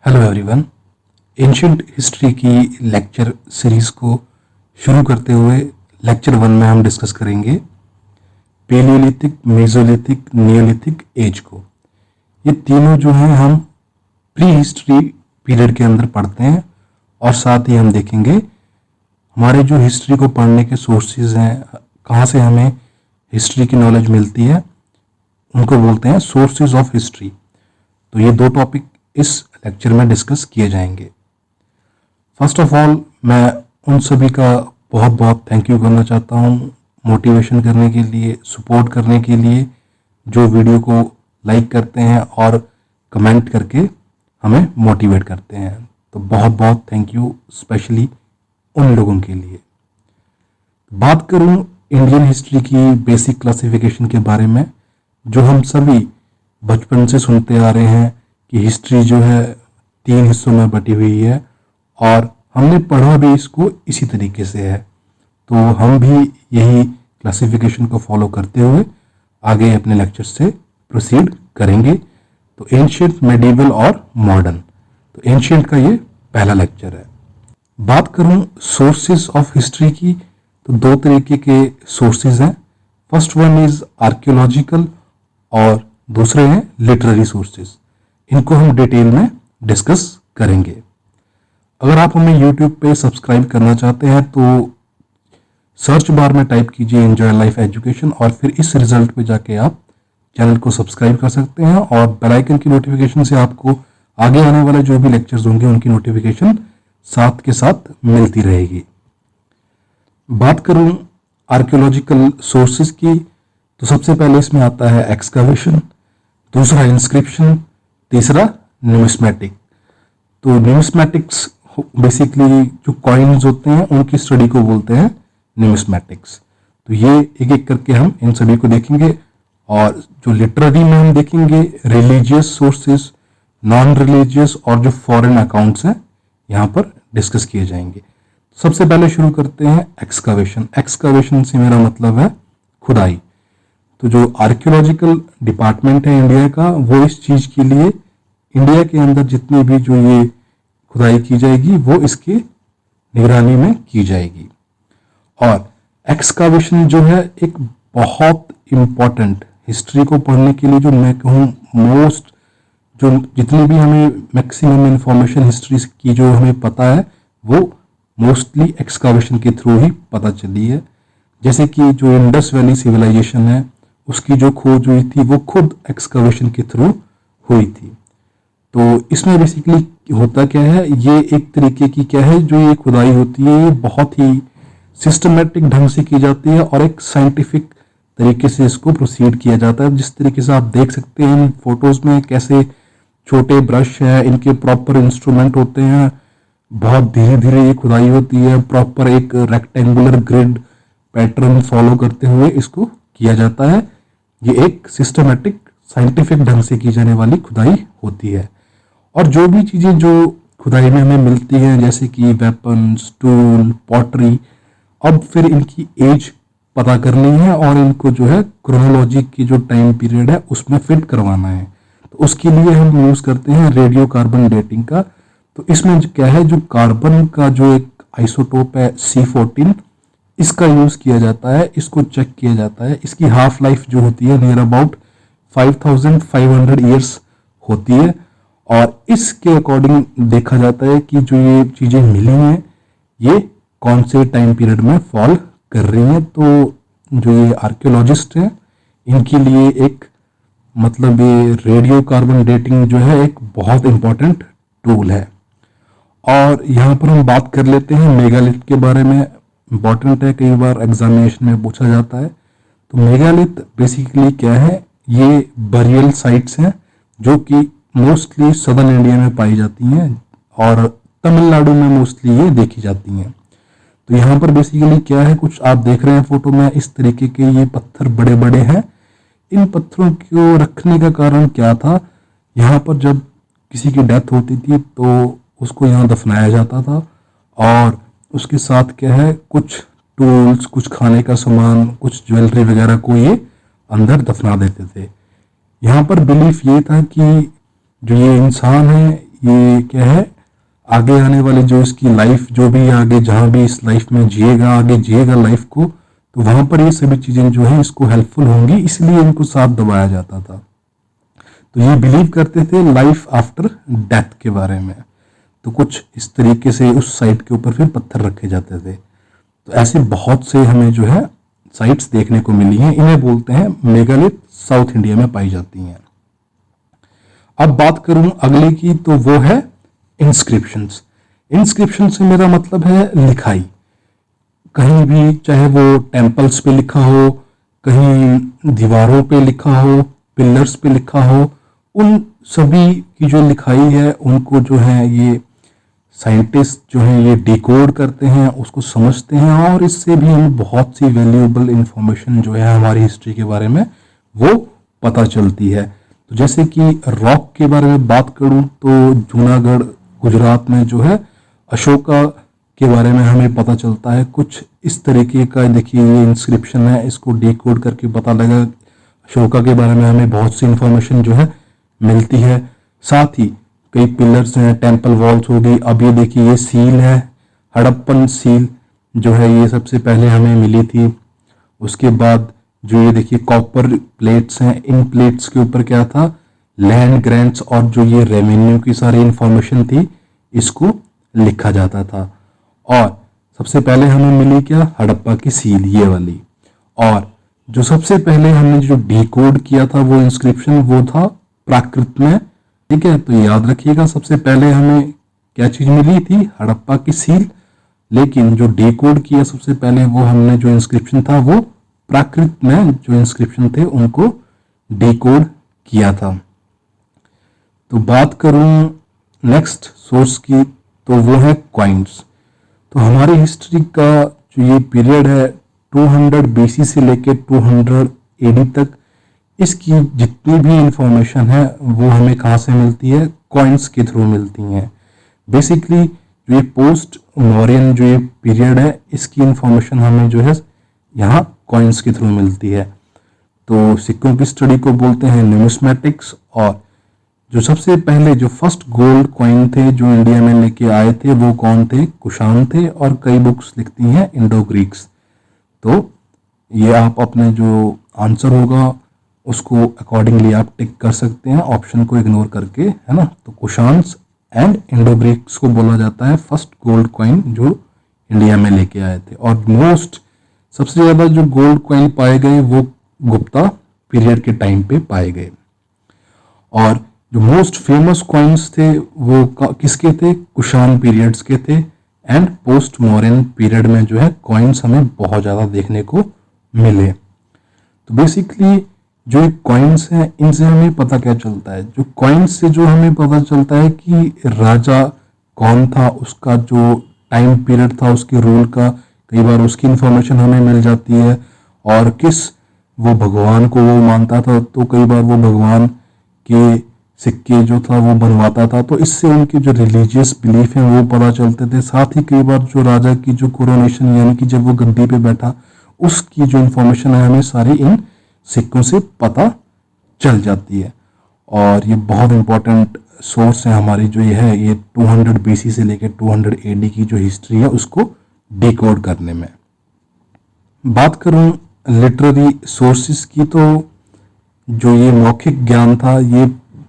Hello everyone. Ancient history की lecture series को शुरू करते हुए लेक्चर 1 में हम डिस्कस करेंगे पेलियोलिथिक, मेसोलिथिक, नियोलिथिक एज को। ये तीनों जो हैं हम प्री हिस्ट्री पीरियड के अंदर पढ़ते हैं और साथ ही हम देखेंगे हमारे जो हिस्ट्री को पढ़ने के सोर्सेज हैं, कहाँ से हमें हिस्ट्री की नॉलेज मिलती है, उनको बोलते हैं सोर्सेज ऑफ हिस्ट्री। तो ये दो टॉपिक इस लेक्चर में डिस्कस किए जाएंगे। फर्स्ट ऑफ ऑल मैं उन सभी का बहुत बहुत थैंक यू करना चाहता हूँ मोटिवेशन करने के लिए, सपोर्ट करने के लिए, जो वीडियो को लाइक करते हैं और कमेंट करके हमें मोटिवेट करते हैं। तो बहुत बहुत थैंक यू स्पेशली उन लोगों के लिए। बात करूँ इंडियन हिस्ट्री की बेसिक क्लासिफिकेशन के बारे में, जो हम सभी बचपन से सुनते आ रहे हैं कि हिस्ट्री जो है 3 हिस्सों में बटी हुई है और हमने पढ़ा भी इसको इसी तरीके से है। तो हम भी यही क्लासिफिकेशन को फॉलो करते हुए आगे अपने लेक्चर से प्रोसीड करेंगे। तो एंशियंट, मेडिवल और मॉडर्न। तो एंशियंट का ये पहला लेक्चर है। बात करूं सोर्सेज ऑफ हिस्ट्री की, तो दो तरीके के सोर्सेज हैं। फर्स्ट वन इज आर्कियोलॉजिकल और दूसरे हैं लिटरेरी सोर्सेज। इनको हम डिटेल में डिस्कस करेंगे। अगर आप हमें यूट्यूब पे सब्सक्राइब करना चाहते हैं तो सर्च बार में टाइप कीजिए एंजॉय लाइफ एजुकेशन और फिर इस रिजल्ट पे जाके आप चैनल को सब्सक्राइब कर सकते हैं और बेल आइकन की नोटिफिकेशन से आपको आगे आने वाले जो भी लेक्चर्स होंगे उनकी नोटिफिकेशन साथ के साथ मिलती रहेगी। बात करूं आर्कियोलॉजिकल सोर्सेज की, तो सबसे पहले इसमें आता है एक्सकवेशन, दूसरा इंस्क्रिप्शन, तीसरा न्यूमिस्मेटिक। तो न्यूमिस्मेटिक्स बेसिकली जो कॉइन्स होते हैं उनकी स्टडी को बोलते हैं न्यूमिस्मेटिक्स। तो ये एक एक करके हम इन सभी को देखेंगे। और जो लिटरेरी में हम देखेंगे रिलीजियस सोर्सेस, नॉन रिलीजियस और जो फॉरेन अकाउंट्स हैं यहाँ पर डिस्कस किए जाएंगे। सबसे पहले शुरू करते हैं एक्सकवेशन। एक्सकवेशन से मेरा मतलब है खुदाई। तो जो आर्कियोलॉजिकल डिपार्टमेंट है इंडिया का, वो इस चीज के लिए इंडिया के अंदर जितनी भी जो ये खुदाई की जाएगी वो इसके निगरानी में की जाएगी। और एक्सकावेशन जो है एक बहुत इम्पॉर्टेंट हिस्ट्री को पढ़ने के लिए, जो मैं कहूँ मोस्ट, जो जितनी भी हमें मैक्सिमम इंफॉर्मेशन हिस्ट्री की जो हमें पता है वो मोस्टली एक्सकावेशन के थ्रू ही पता चली है। जैसे कि जो इंडस वैली सिविलाइजेशन है उसकी जो खोज हुई थी वो खुद एक्सकवेशन के थ्रू हुई थी। तो इसमें बेसिकली होता क्या है, ये एक तरीके की क्या है जो ये खुदाई होती है, ये बहुत ही सिस्टमेटिक ढंग से की जाती है और एक साइंटिफिक तरीके से इसको प्रोसीड किया जाता है। जिस तरीके से आप देख सकते हैं इन फोटोज में कैसे छोटे ब्रश है, इनके प्रॉपर इंस्ट्रूमेंट होते हैं, बहुत धीरे धीरे ये खुदाई होती है, प्रॉपर एक रेक्टेंगुलर ग्रिड पैटर्न फॉलो करते हुए इसको किया जाता है। ये एक सिस्टमेटिक साइंटिफिक ढंग से की जाने वाली खुदाई होती है। और जो भी चीज़ें जो खुदाई में हमें मिलती हैं जैसे कि वेपन्स, टूल, पॉटरी, अब फिर इनकी एज पता करनी है और इनको जो है क्रोनोलॉजी की जो टाइम पीरियड है उसमें फिट करवाना है। तो उसके लिए हम यूज़ करते हैं रेडियो कार्बन डेटिंग का। तो इसमें क्या है, जो कार्बन का जो एक आइसोटोप है C14, इसका यूज़ किया जाता है, इसको चेक किया जाता है। इसकी हाफ लाइफ जो होती है नियर अबाउट 5500 ईयर्स होती है और इसके अकॉर्डिंग देखा जाता है कि जो ये चीज़ें मिली हैं ये कौन से टाइम पीरियड में फॉल कर रही हैं। तो जो ये आर्कियोलॉजिस्ट हैं इनके लिए एक मतलब ये रेडियो कार्बन डेटिंग जो है एक बहुत इंपॉर्टेंट टूल है। और यहाँ पर हम बात कर लेते हैं मेगालिथ के बारे में। इंपॉर्टेंट है, कई बार एग्जामिनेशन में पूछा जाता है। तो मेगालिथ बेसिकली क्या है, ये बरियल साइट्स हैं जो कि मोस्टली सदर्न इंडिया में पाई जाती हैं और तमिलनाडु में मोस्टली ये देखी जाती हैं। तो यहाँ पर बेसिकली क्या है, कुछ आप देख रहे हैं फोटो में, इस तरीके के ये पत्थर बड़े बड़े हैं। इन पत्थरों को रखने का कारण क्या था, यहाँ पर जब किसी की डेथ होती थी तो उसको यहाँ दफनाया जाता था और उसके साथ क्या है कुछ टूल्स, कुछ खाने का सामान, कुछ ज्वेलरी वगैरह को ये अंदर दफना देते थे। यहाँ पर बिलीफ ये था कि जो ये इंसान है ये क्या है, आगे आने वाले जो इसकी लाइफ, जो भी आगे जहाँ भी इस लाइफ में जिएगा, आगे जिएगा लाइफ को, तो वहाँ पर ये सभी चीज़ें जो हैं इसको हेल्पफुल होंगी, इसलिए इनको साथ दबाया जाता था। तो ये बिलीव करते थे लाइफ आफ्टर डेथ के बारे में। तो कुछ इस तरीके से उस साइट के ऊपर फिर पत्थर रखे जाते थे। तो ऐसे बहुत से हमें जो है साइट्स देखने को मिली हैं, इन्हें बोलते हैं मेगालिथ, साउथ इंडिया में पाई जाती हैं। अब बात करूं अगले की, तो वो है इंस्क्रिप्शंस। इंस्क्रिप्शन से मेरा मतलब है लिखाई। कहीं भी, चाहे वो टेम्पल्स पे लिखा हो, कहीं दीवारों पे लिखा हो, पिलर्स पे लिखा हो, उन सभी की जो लिखाई है उनको जो है ये साइंटिस्ट जो हैं ये डिकोड करते हैं, उसको समझते हैं, और इससे भी हमें बहुत सी वैल्यूएबल इंफॉर्मेशन जो है हमारी हिस्ट्री के बारे में वो पता चलती है। तो जैसे कि रॉक के बारे में बात करूं तो जूनागढ़ गुजरात में जो है अशोका के बारे में हमें पता चलता है कुछ इस तरीके का। देखिए ये इंस्क्रिप्शन है, इसको डिकोड करके पता लगा अशोका के बारे में हमें बहुत सी इंफॉर्मेशन जो है मिलती है। साथ ही कई पिलर्स हैं, टेम्पल वॉल्स हो गई। अब ये देखिए ये सील है, हड़प्पन सील जो है ये सबसे पहले हमें मिली थी। उसके बाद जो ये देखिए कॉपर प्लेट्स हैं, इन प्लेट्स के ऊपर क्या था, लैंड ग्रांट्स और जो ये रेवेन्यू की सारी इंफॉर्मेशन थी इसको लिखा जाता था। और सबसे पहले हमें मिली क्या, हड़प्पा की सील ये वाली। और जो सबसे पहले हमने जो डिकोड किया था वो इंस्क्रिप्शन वो था प्राकृत में। ठीक है, तो याद रखिएगा सबसे पहले हमें क्या चीज मिली थी, हड़प्पा की सील। लेकिन जो डिकोड किया सबसे पहले वो हमने जो इंस्क्रिप्शन था वो प्राकृत में जो इंस्क्रिप्शन थे उनको डिकोड किया था। तो बात करूं नेक्स्ट सोर्स की, तो वो है कॉइन्स। तो हमारी हिस्ट्री का जो ये पीरियड है 200 बीसी से लेके 200 एडी तक, इसकी जितनी भी इंफॉर्मेशन है वो हमें कहाँ से मिलती है, कॉइन्स के थ्रू मिलती हैं। बेसिकली जो ये पोस्ट मौर्यन जो ये पीरियड है इसकी इंफॉर्मेशन हमें जो है यहाँ कॉइन्स के थ्रू मिलती है। तो सिक्कों की स्टडी को बोलते हैं न्यूमिस्मेटिक्स। और जो सबसे पहले जो फर्स्ट गोल्ड कॉइन थे जो इंडिया में लेके आए थे वो कौन थे, कुषाण थे। और कई बुक्स लिखती हैं इंडो ग्रीक्स। तो ये आप अपने जो आंसर होगा उसको अकॉर्डिंगली आप टिक कर सकते हैं, ऑप्शन को इग्नोर करके, है ना। तो कुषाण्स एंड इंडो ग्रीक्स को बोला जाता है फर्स्ट गोल्ड कॉइन जो इंडिया में लेके आए थे। और मोस्ट सबसे ज़्यादा जो गोल्ड कॉइन पाए गए वो गुप्ता पीरियड के टाइम पे पाए गए। और जो मोस्ट फेमस कॉइन्स थे वो किसके थे, कुषाण पीरियड्स के थे। एंड पोस्ट मॉडर्न पीरियड में जो है कॉइन्स हमें बहुत ज़्यादा देखने को मिले। तो बेसिकली जो कॉइन्स हैं इनसे हमें पता क्या चलता है, जो कॉइन्स से जो हमें पता चलता है कि राजा कौन था, उसका जो टाइम पीरियड था उसके रूल का, कई बार उसकी इंफॉर्मेशन हमें मिल जाती है। और किस वो भगवान को वो मानता था, तो कई बार वो भगवान के सिक्के जो था वो बनवाता था। तो इससे उनके जो रिलीजियस बिलीफ हैं वो पता चलते थे। साथ ही कई बार जो राजा की जो कोरोनेशन यानी कि जब वो गद्दी पे बैठा उसकी जो इंफॉर्मेशन है हमें सारी इन सिक्कों से पता चल जाती है। और ये बहुत इंपॉर्टेंट सोर्स है हमारी जो ये है, ये 200 बीसी से लेकर 200 एडी की जो हिस्ट्री है उसको डिकोड करने में। बात करूं लिटरेरी सोर्सेस की, तो जो ये मौखिक ज्ञान था ये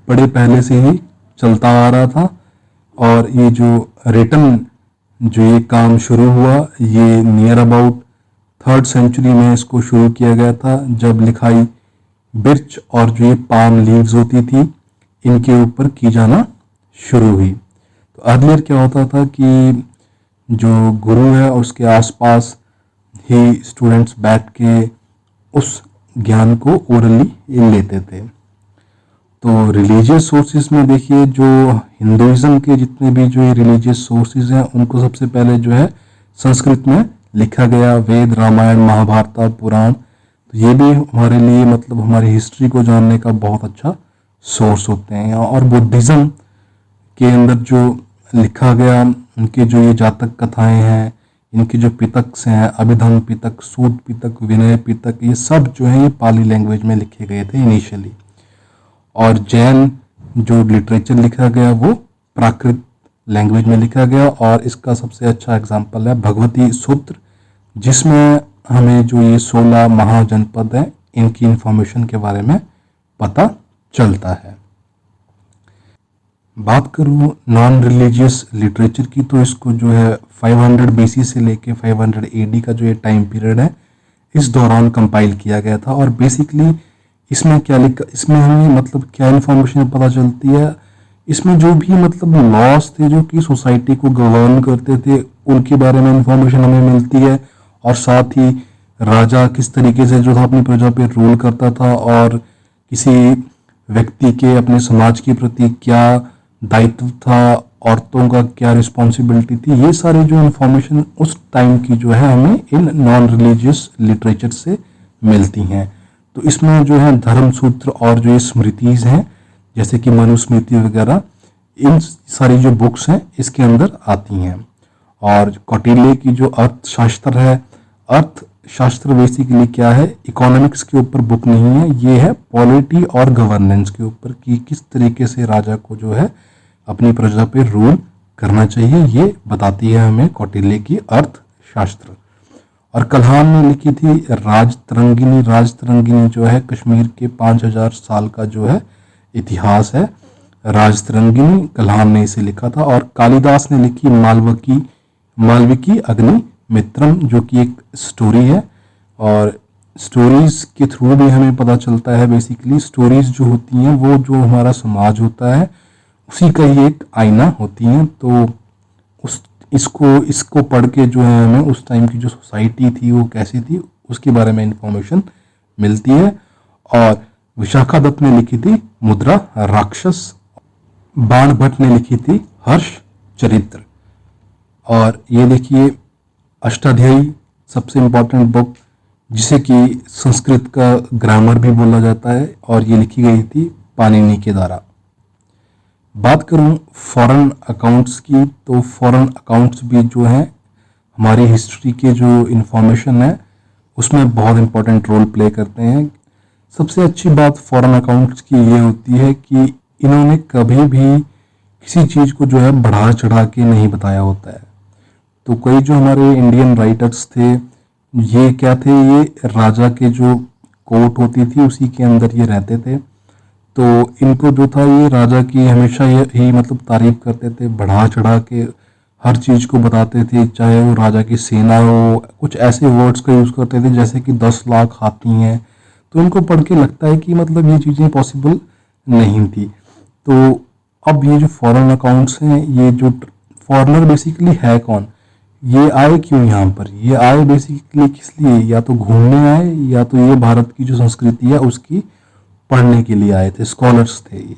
बड़े पहले से ही चलता आ रहा था। और ये जो रिटन जो ये काम शुरू हुआ ये नियर अबाउट 3rd सेंचुरी में इसको शुरू किया गया था, जब लिखाई बिर्च और जो ये पाम लीव्स होती थी इनके ऊपर की जाना शुरू हुई। तो अर्लियर क्या होता था कि जो गुरु है उसके आसपास ही स्टूडेंट्स बैठ के उस ज्ञान को ओरली लेते थे। तो रिलीजियस सोर्सेज में देखिए जो हिंदुइज्म के जितने भी जो रिलीजियस सोर्सेज हैं उनको सबसे पहले जो है संस्कृत में लिखा गया, वेद, रामायण, महाभारत, पुराण। तो ये भी हमारे लिए मतलब हमारी हिस्ट्री को जानने का बहुत अच्छा सोर्स होते हैं। और बुद्धिज़्म के अंदर जो लिखा गया उनके जो ये जातक कथाएं हैं, इनके जो पितक्स हैं, अभिधम पितक, सूत पितक, विनय पितक, ये सब जो है ये पाली लैंग्वेज में लिखे गए थे इनिशियली। और जैन जो लिटरेचर लिखा गया वो प्राकृत लैंग्वेज में लिखा गया, और इसका सबसे अच्छा एग्जाम्पल है भगवती सूत्र, जिसमें हमें जो ये 16 महाजनपद हैं इनकी इंफॉर्मेशन के बारे में पता चलता है। बात करूँ नॉन रिलीजियस लिटरेचर की, तो इसको जो है 500 BC से लेके 500 AD का जो ये टाइम पीरियड है इस दौरान कंपाइल किया गया था। और बेसिकली इसमें क्या लिखा, इसमें हमें मतलब क्या इन्फॉर्मेशन पता चलती है, इसमें जो भी मतलब लॉस थे जो कि सोसाइटी को गवर्न करते थे उनके बारे में इंफॉर्मेशन हमें मिलती है, और साथ ही राजा किस तरीके से जो था अपनी प्रजा पे रूल करता था, और किसी व्यक्ति के अपने समाज के प्रति क्या दायित्व था, औरतों का क्या रिस्पॉन्सिबिलिटी थी, ये सारी जो इन्फॉर्मेशन उस टाइम की जो है हमें इन नॉन रिलीजियस लिटरेचर से मिलती हैं। तो इसमें जो है धर्म सूत्र और जो ये स्मृतिज हैं जैसे कि मनुस्मृति वगैरह, इन सारी जो बुक्स हैं इसके अंदर आती हैं। और कौटिल्य की जो अर्थशास्त्र है, अर्थशास्त्र बेसिकली क्या है, इकोनॉमिक्स के ऊपर बुक नहीं है, ये है पॉलिटी और गवर्नेंस के ऊपर कि किस तरीके से राजा को जो है अपनी प्रजा पे रूल करना चाहिए, ये बताती है हमें कौटिल्य की अर्थशास्त्र। और कल्हान ने लिखी थी राजतरंगिनी। राजतरंगिनी जो है कश्मीर के 5000 साल का जो है इतिहास है, राजतरंगिनी कल्हान ने इसे लिखा था। और कालिदास ने लिखी मालविकी अग्निमित्रम, जो कि एक स्टोरी है, और स्टोरीज के थ्रू भी हमें पता चलता है, बेसिकली स्टोरीज जो होती हैं वो जो हमारा समाज होता है उसी का ही एक आईना होती हैं। तो इसको पढ़ के जो है हमें उस टाइम की जो सोसाइटी थी वो कैसी थी उसके बारे में इंफॉर्मेशन मिलती है। और विशाखा दत्त ने लिखी थी मुद्रा राक्षस, बाण भट्ट ने लिखी थी हर्ष चरित्र। और ये देखिए अष्टाध्यायी, सबसे इम्पोर्टेंट बुक जिसे कि संस्कृत का ग्रामर भी बोला जाता है, और ये लिखी गई थी पाणिनि के द्वारा। बात करूं फॉरेन अकाउंट्स की, तो फॉरेन अकाउंट्स भी जो हैं हमारी हिस्ट्री के जो इन्फॉर्मेशन है उसमें बहुत इम्पोर्टेंट रोल प्ले करते हैं। सबसे अच्छी बात फॉरेन अकाउंट्स की ये होती है कि इन्होंने कभी भी किसी चीज़ को जो है बढ़ा चढ़ा के नहीं बताया होता है। तो कई जो हमारे इंडियन राइटर्स थे ये क्या थे, ये राजा के जो कोर्ट होती थी उसी के अंदर ये रहते थे, तो इनको जो था ये राजा की हमेशा यही मतलब तारीफ करते थे, बढ़ा चढ़ा के हर चीज़ को बताते थे, चाहे वो राजा की सेना हो, कुछ ऐसे वर्ड्स का यूज़ करते थे जैसे कि 10 लाख हाथी हैं। तो इनको पढ़ के लगता है कि मतलब ये चीज़ें पॉसिबल नहीं थी। तो अब ये जो फॉरेन अकाउंट्स हैं, ये जो फॉरेनर बेसिकली है कौन, ये आए क्यों यहाँ पर, ये आए बेसिकली किस लिए, या तो घूमने आए या तो ये भारत की जो संस्कृति है उसकी पढ़ने के लिए आए थे, स्कॉलर्स थे ये।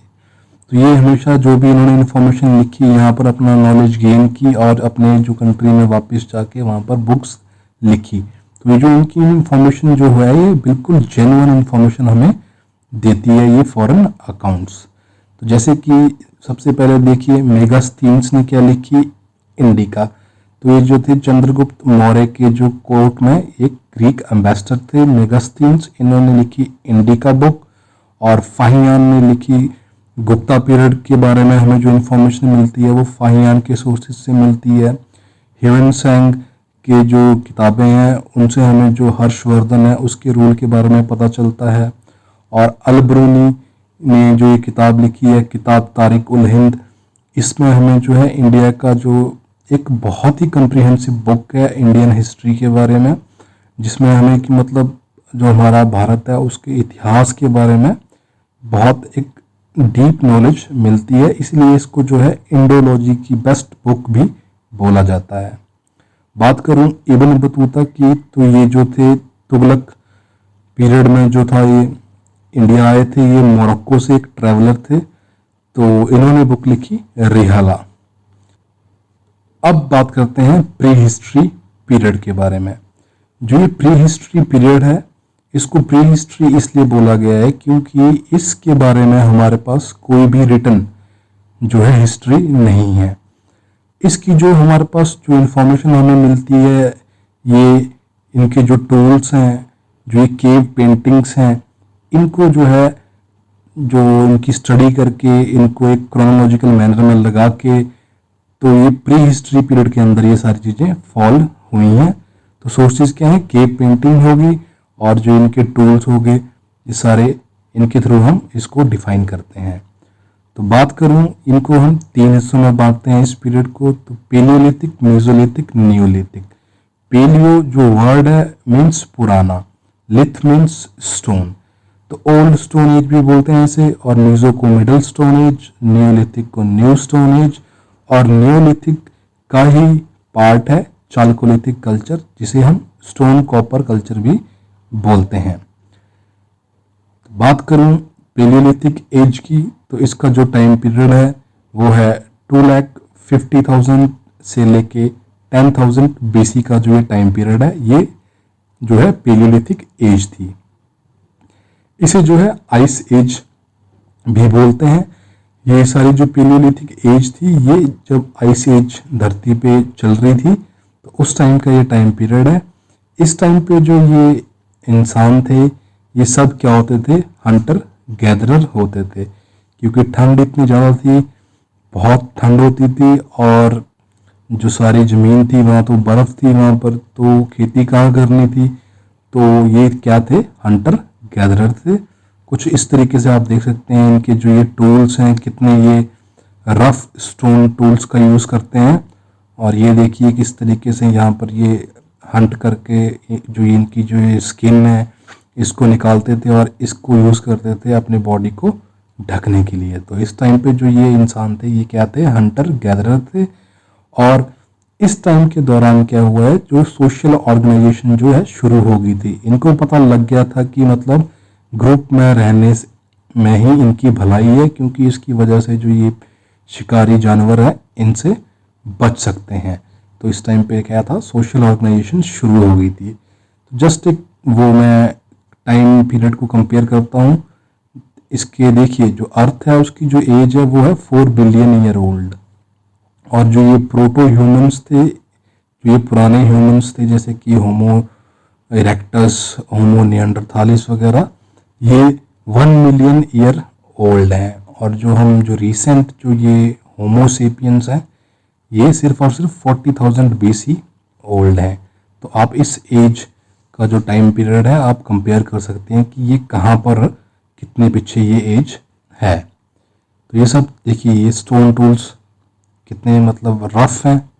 तो ये हमेशा जो भी इन्होंने इन्फॉर्मेशन लिखी यहाँ पर अपना नॉलेज गेन की और अपने जो कंट्री में वापस जाके वहाँ पर बुक्स लिखी। तो ये जो इनकी इन्फॉर्मेशन जो है ये बिल्कुल जेन्युइन इन्फॉर्मेशन हमें देती है ये फॉरेन अकाउंट्स। तो जैसे कि सबसे पहले देखिए मेगास्थीन्स ने क्या लिखी, इंडिका। तो ये जो थे चंद्रगुप्त मौर्य के जो कोर्ट में एक ग्रीक एम्बेसडर थे मेगास्थीन्स, इन्होंने लिखी इंडिका बुक। और फाहियान ने लिखी गुप्ता पीरियड के बारे में हमें जो इन्फॉर्मेशन मिलती है वो फाहियान के सोर्सेज से मिलती है। ह्यूएनसांग के जो किताबें हैं उनसे हमें जो हर्षवर्धन है उसके रूल के बारे में पता चलता है। और अलब्रूनी ने जो ये किताब लिखी है किताब तारिक उल हिंद, इसमें हमें जो है इंडिया का जो एक बहुत ही कम्प्रिहेंसिव बुक है इंडियन हिस्ट्री के बारे में, जिसमें हमें कि मतलब जो हमारा भारत है उसके इतिहास के बारे में बहुत एक डीप नॉलेज मिलती है, इसलिए इसको जो है इंडोलॉजी की बेस्ट बुक भी बोला जाता है। बात करूं इब्न बतूता की, तो ये जो थे तुगलक पीरियड में जो था ये इंडिया आए थे, ये मोरक्को से एक ट्रैवलर थे, तो इन्होंने बुक लिखी रिहाला। अब बात करते हैं प्री हिस्ट्री पीरियड के बारे में। जो ये प्री हिस्ट्री पीरियड है इसको प्री हिस्ट्री इसलिए बोला गया है क्योंकि इसके बारे में हमारे पास कोई भी रिटन जो है हिस्ट्री नहीं है। इसकी जो हमारे पास जो इन्फॉर्मेशन हमें मिलती है, ये इनके जो टूल्स हैं, जो ये केव पेंटिंग्स हैं, इनको जो है जो इनकी स्टडी करके इनको एक क्रोनोलॉजिकल मैनर में लगा के, तो ये प्री हिस्ट्री पीरियड के अंदर ये सारी चीज़ें फॉल हुई हैं। तो सोर्सेज क्या है, केव पेंटिंग होगी और जो इनके टूल्स हो गए, ये सारे इनके थ्रू हम इसको डिफाइन करते हैं। तो बात करूं, इनको हम 3 हिस्सों में बांटते हैं इस पीरियड को। तो पेलियोलिथिक, मेसोलिथिक, नियोलिथिक। पेलियो जो वर्ड है मीन्स पुराना, लिथ मीन्स स्टोन, तो ओल्ड स्टोन एज भी बोलते हैं इसे, और मीजो को मिडल स्टोन एज, नियोलिथिक को न्यू स्टोन एज, और नियोलिथिक का ही पार्ट है चालकोलिथिक कल्चर, जिसे हम स्टोन कॉपर कल्चर भी बोलते हैं। बात करूं पेलियोलिथिक एज की, तो इसका जो टाइम पीरियड है वो है 2,50,000 से लेके 10,000 BC का जो ये टाइम पीरियड है, ये जो है पेलियोलिथिक एज थी। इसे जो है आइस एज भी बोलते हैं। ये सारी जो पेलियोलिथिक एज थी, ये जब आइस एज धरती पे चल रही थी, तो उस टाइम का ये टाइम पीरियड है। इस टाइम पे जो ये इंसान थे, ये सब क्या होते थे, हंटर गैदरर होते थे, क्योंकि ठंड इतनी ज़्यादा थी, बहुत ठंड होती थी, और जो सारी ज़मीन थी वहाँ तो बर्फ़ थी वहाँ पर, तो खेती कहाँ करनी थी, तो ये क्या थे, हंटर गैदरर थे। कुछ इस तरीके से आप देख सकते हैं इनके जो ये टूल्स हैं, कितने ये रफ स्टोन टूल्स का यूज़ करते हैं। और ये देखिए किस तरीके से यहाँ पर ये हंट करके जो इनकी जो ये स्किन है इसको निकालते थे और इसको यूज़ करते थे अपने बॉडी को ढकने के लिए। तो इस टाइम पे जो ये इंसान थे, ये क्या थे, हंटर गैदरर थे। और इस टाइम के दौरान क्या हुआ है, जो सोशल ऑर्गेनाइजेशन जो है शुरू हो गई थी। इनको पता लग गया था कि मतलब ग्रुप में रहने में ही इनकी भलाई है, क्योंकि इसकी वजह से जो ये शिकारी जानवर है इनसे बच सकते हैं। तो इस टाइम पे क्या था, सोशल ऑर्गेनाइजेशन शुरू हो गई थी। तो जस्ट एक वो मैं टाइम पीरियड को कंपेयर करता हूँ। इसके देखिए जो अर्थ है उसकी जो एज है वो है 4 बिलियन ईयर ओल्ड, और जो ये प्रोटो ह्यूमंस थे, जो ये पुराने ह्यूमंस थे जैसे कि होमो इरेक्टस, होमो निएंडरथालिस वगैरह, ये 1 मिलियन ईयर ओल्ड हैं। और जो हम जो रिसेंट जो ये होमो सेपियंस हैं, ये सिर्फ और सिर्फ 40,000 BC ओल्ड हैं। तो आप इस एज का जो टाइम पीरियड है आप कंपेयर कर सकते हैं कि ये कहाँ पर कितने पीछे ये एज है। तो ये सब देखिए, ये स्टोन टूल्स कितने मतलब रफ हैं।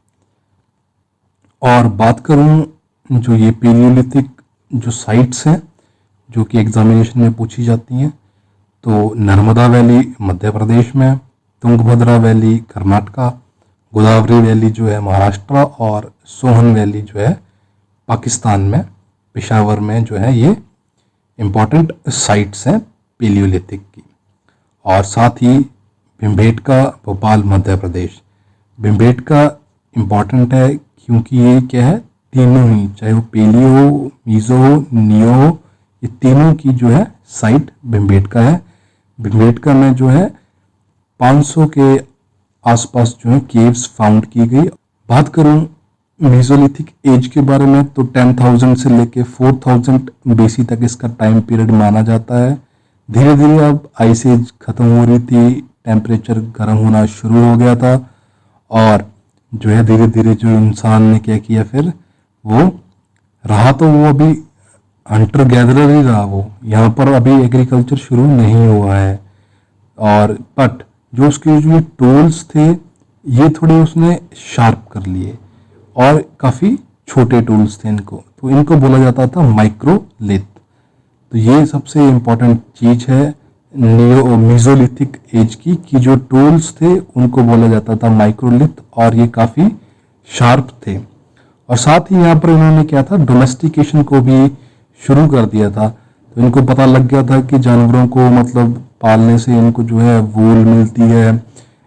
और बात करूं जो ये पेलियोलिथिक जो साइट्स हैं जो कि एग्जामिनेशन में पूछी जाती हैं, तो नर्मदा वैली मध्य प्रदेश में, तुंगभद्रा वैली कर्नाटका, गोदावरी वैली जो है महाराष्ट्र, और सोहन वैली जो है पाकिस्तान में, पेशावर में जो है ये इम्पॉर्टेंट साइट्स हैं पेलियोलिथिक की। और साथ ही भिमबेटका भोपाल मध्य प्रदेश। भिमबेटका इम्पॉर्टेंट है क्योंकि ये क्या है, तीनों ही, चाहे वो पेलियो हो, मीजो हो, नियो हो, ये तीनों की जो है साइट भिमबेटका है। भिमबेटका में जो है 500 के आसपास जो है केव्स फाउंड की गई। बात करूं मेसोलिथिक एज के बारे में, तो 10,000 से लेके 4,000 BC तक इसका टाइम पीरियड माना जाता है। धीरे धीरे अब आइस एज खत्म हो रही थी, टेम्परेचर गर्म होना शुरू हो गया था, और जो है धीरे धीरे जो इंसान ने क्या किया, फिर वो रहा तो वो अभी हंटर गैदरर ही रहा, वो यहाँ पर अभी एग्रीकल्चर शुरू नहीं हुआ है। और बट जो उसके जो ये टूल्स थे ये थोड़े उसने शार्प कर लिए, और काफ़ी छोटे टूल्स थे इनको, तो इनको बोला जाता था माइक्रोलिथ। तो ये सबसे इम्पोर्टेंट चीज़ है नियो मीजोलिथिक एज की, कि जो टूल्स थे उनको बोला जाता था माइक्रोलिथ, और ये काफ़ी शार्प थे। और साथ ही यहाँ पर इन्होंने क्या था, डोमेस्टिकेशन को भी शुरू कर दिया था। तो इनको पता लग गया था कि जानवरों को मतलब पालने से इनको जो है वूल मिलती है,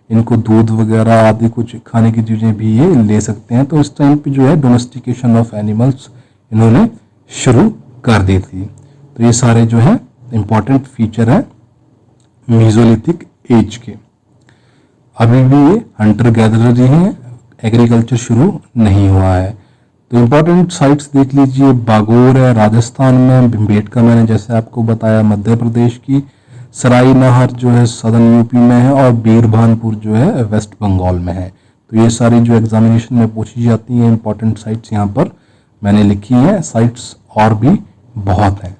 इनको दूध वगैरह आदि कुछ खाने की चीज़ें भी ये ले सकते हैं। तो इस टाइम पे जो है डोमेस्टिकेशन ऑफ एनिमल्स इन्होंने शुरू कर दी थी। तो ये सारे जो है इम्पॉर्टेंट फीचर है मीजोलिथिक एज के। अभी भी ये हंटर गैदरर ही हैं, एग्रीकल्चर शुरू नहीं हुआ है। तो इम्पोर्टेंट साइट्स देख लीजिए, बागोर है राजस्थान में, भिमबेटका मैंने जैसे आपको बताया मध्य प्रदेश की, सराय नहर जो है सदर्न यूपी में है और बीरभानपुर जो है वेस्ट बंगाल में है। तो ये सारी जो एग्जामिनेशन में पूछी जाती हैं इंपॉर्टेंट साइट्स यहाँ पर मैंने लिखी हैं। साइट्स और भी बहुत हैं।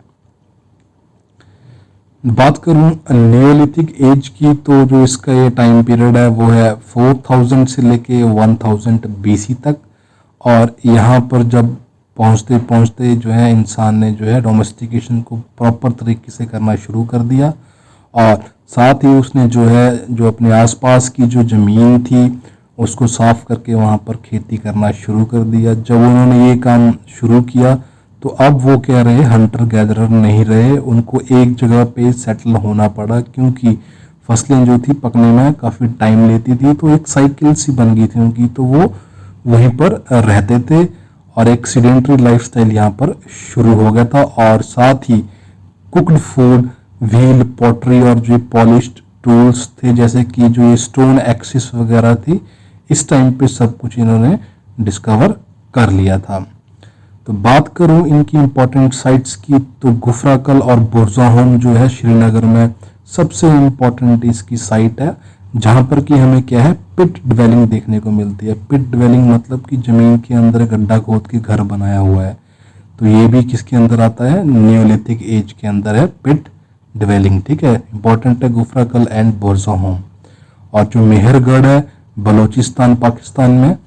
बात करूं नियोलिथिक एज की, तो जो इसका ये टाइम पीरियड है वो है 4000 से लेके 1000 BC तक। और यहाँ पर जब पहुँचते पहुँचते जो है इंसान ने जो है डोमेस्टिकेशन को प्रॉपर तरीके से करना शुरू कर दिया और साथ ही उसने जो है जो अपने आसपास की जो ज़मीन थी उसको साफ करके वहाँ पर खेती करना शुरू कर दिया। जब उन्होंने ये काम शुरू किया तो अब वो क्या रहे, हंटर गैदरर नहीं रहे, उनको एक जगह पे सेटल होना पड़ा क्योंकि फसलें जो थी पकने में काफ़ी टाइम लेती थी। तो एक साइकिल सी बन गई थी उनकी, तो वो वहीं पर रहते थे और एक सीडेंटरी लाइफस्टाइल यहाँ पर शुरू हो गया था। और साथ ही कुक्ड फूड, व्हील, पॉटरी और जो पॉलिश्ड टूल्स थे जैसे कि जो ये स्टोन एक्सिस वगैरह थी, इस टाइम पे सब कुछ इन्होंने डिस्कवर कर लिया था। तो बात करूं इनकी इंपॉर्टेंट साइट्स की, तो गुफराकल और बुरज़ाहोम जो है श्रीनगर में सबसे इम्पॉर्टेंट इसकी साइट है, जहां पर कि हमें क्या है, पिट ड्वेलिंग देखने को मिलती है। पिट ड्वेलिंग मतलब कि ज़मीन के अंदर गड्ढा खोद के घर बनाया हुआ है। तो ये भी किसके अंदर आता है, नियोलिथिक एज के अंदर है पिट ड्वेलिंग। ठीक है, इंपॉर्टेंट है गुफराकल एंड बुरज़ाहोम। और जो मेहरगढ़ है बलोचिस्तान पाकिस्तान में,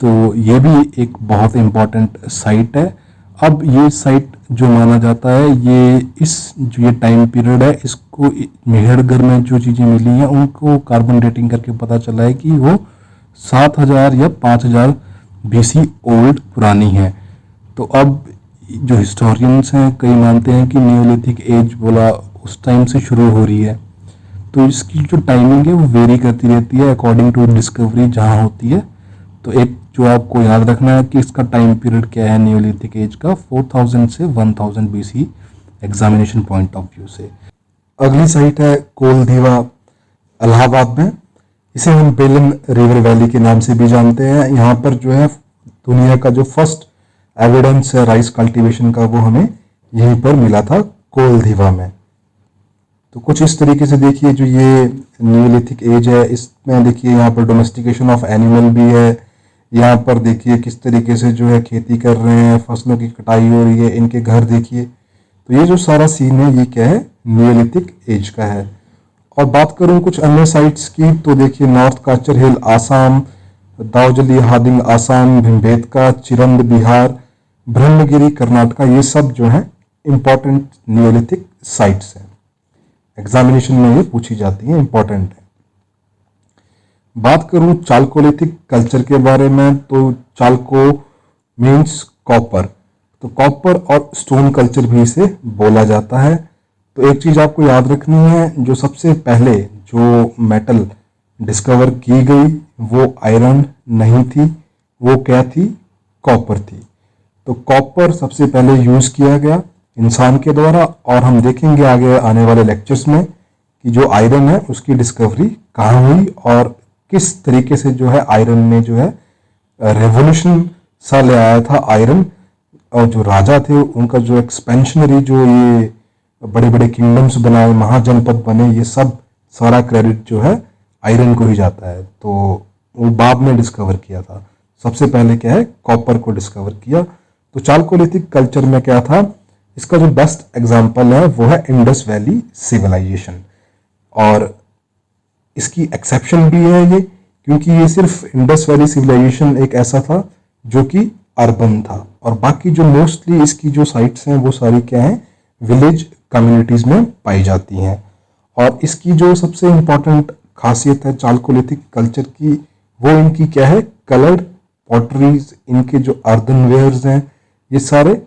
तो ये भी एक बहुत इम्पॉर्टेंट साइट है। अब ये साइट जो माना जाता है, ये इस जो ये टाइम पीरियड है, इसको मेहरगढ़ में जो चीज़ें मिली हैं उनको कार्बन डेटिंग करके पता चला है कि वो 7000 या 5000 BC ओल्ड पुरानी है। तो अब जो हिस्टोरियंस हैं कई मानते हैं कि नियोलिथिक एज बोला उस टाइम से शुरू हो रही है। तो इसकी जो टाइमिंग है वो वेरी करती रहती है अकॉर्डिंग टू डिस्कवरी जहाँ होती है। तो एक जो आपको याद रखना है कि इसका टाइम पीरियड क्या है नियोलिथिक एज का, 4000 से 1000 BC examination point of view से। अगली साइट है कोलधीवा इलाहाबाद में। इसे हम बेलन रिवर वैली के नाम से भी जानते हैं। यहाँ पर जो है दुनिया का जो फर्स्ट एविडेंस है राइस कल्टीवेशन का वो हमें यहीं पर मिला था कोलधीवा में। तो कुछ इस तरीके से देखिए जो ये नियोलिथिक एज है, इसमें देखिए यहाँ पर डोमेस्टिकेशन ऑफ एनिमल भी है। यहाँ पर देखिए किस तरीके से जो है खेती कर रहे हैं, फसलों की कटाई हो रही है, इनके घर देखिए। तो ये जो सारा सीन है ये क्या है, नियोलिथिक एज का है। और बात करूँ कुछ अन्य साइट्स की, तो देखिए नॉर्थ काचर हिल आसाम, दाउजली हादिंग आसाम, भिम्बेटका चिरंद बिहार, ब्रह्मगिरी कर्नाटका, ये सब जो है इंपॉर्टेंट नियोलिथिक साइट्स हैं। एग्जामिनेशन में ये पूछी जाती है, इंपॉर्टेंट है। बात करूं चालकोलिथिक कल्चर के बारे में, तो चालको मीन्स कॉपर। तो कॉपर और स्टोन कल्चर भी इसे बोला जाता है। तो एक चीज आपको याद रखनी है, जो सबसे पहले जो मेटल डिस्कवर की गई वो आयरन नहीं थी, वो क्या थी, कॉपर थी। तो कॉपर सबसे पहले यूज किया गया इंसान के द्वारा। और हम देखेंगे आगे आने वाले लेक्चर्स में कि जो आयरन है उसकी डिस्कवरी कहाँ हुई और किस तरीके से जो है आयरन में जो है रेवोल्यूशन सा ले आया था आयरन। और जो राजा थे उनका जो एक्सपेंशनरी जो ये बड़े बड़े किंगडम्स बनाए, महाजनपद बने, ये सब सारा क्रेडिट जो है आयरन को ही जाता है। तो वो बाद में डिस्कवर किया था। सबसे पहले क्या है, कॉपर को डिस्कवर किया। तो चालकोलिथिक कल्चर में क्या था, इसका जो बेस्ट एग्जाम्पल है वो है इंडस वैली सिविलाइजेशन। और इसकी एक्सेप्शन भी है ये, क्योंकि ये सिर्फ इंडस वैली सिविलाइजेशन एक ऐसा था जो कि अर्बन था, और बाकी जो मोस्टली इसकी जो साइट्स हैं वो सारी क्या हैं, विलेज कम्युनिटीज में पाई जाती हैं। और इसकी जो सबसे इम्पोर्टेंट खासियत है चालकोलिथिक कल्चर की, वो इनकी क्या है, कलर्ड पॉटरीज, इनके जो अर्दनवेयर्स हैं ये सारे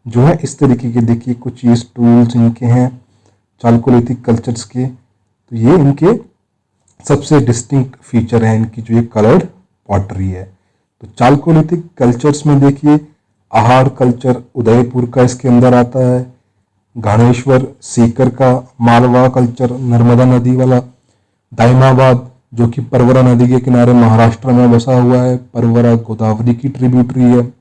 जो है इस तरीके के, देखिए कुछ ये टूल्स इनके हैं चालकोलिथिक कल्चर्स के। तो ये इनके सबसे डिस्टिंक्ट फीचर है, इनकी जो ये कलर्ड पॉटरी है। तो चालकोलिथिक कल्चर्स में देखिए आहार कल्चर उदयपुर का इसके अंदर आता है, घाणेश्वर सीकर का, मालवा कल्चर नर्मदा नदी वाला, दाइमाबाद जो कि परवरा नदी के किनारे महाराष्ट्र में बसा हुआ है, परवरा गोदावरी की ट्रिब्यूटरी है,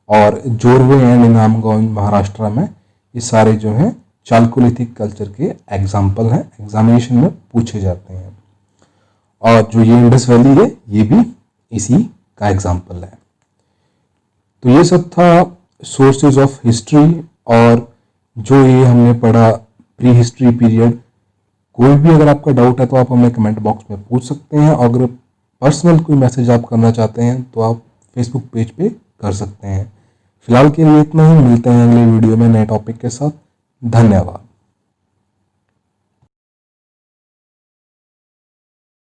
और जोरवे एंड इनामगांव महाराष्ट्र में, ये सारे जो हैं चालकोलिथिक कल्चर के एग्जाम्पल हैं, एग्जामिनेशन में पूछे जाते हैं। और जो ये इंडस वैली है ये भी इसी का एग्जाम्पल है। तो ये सब था सोर्सेज ऑफ हिस्ट्री, और जो ये हमने पढ़ा प्री हिस्ट्री पीरियड। कोई भी अगर आपका डाउट है तो आप हमें कमेंट बॉक्स में पूछ सकते हैं। अगर पर्सनल कोई मैसेज आप करना चाहते हैं तो आप फेसबुक पेज पे कर सकते हैं। फिलहाल के लिए इतना ही, मिलते हैं अगले वीडियो में नए टॉपिक के साथ। धन्यवाद।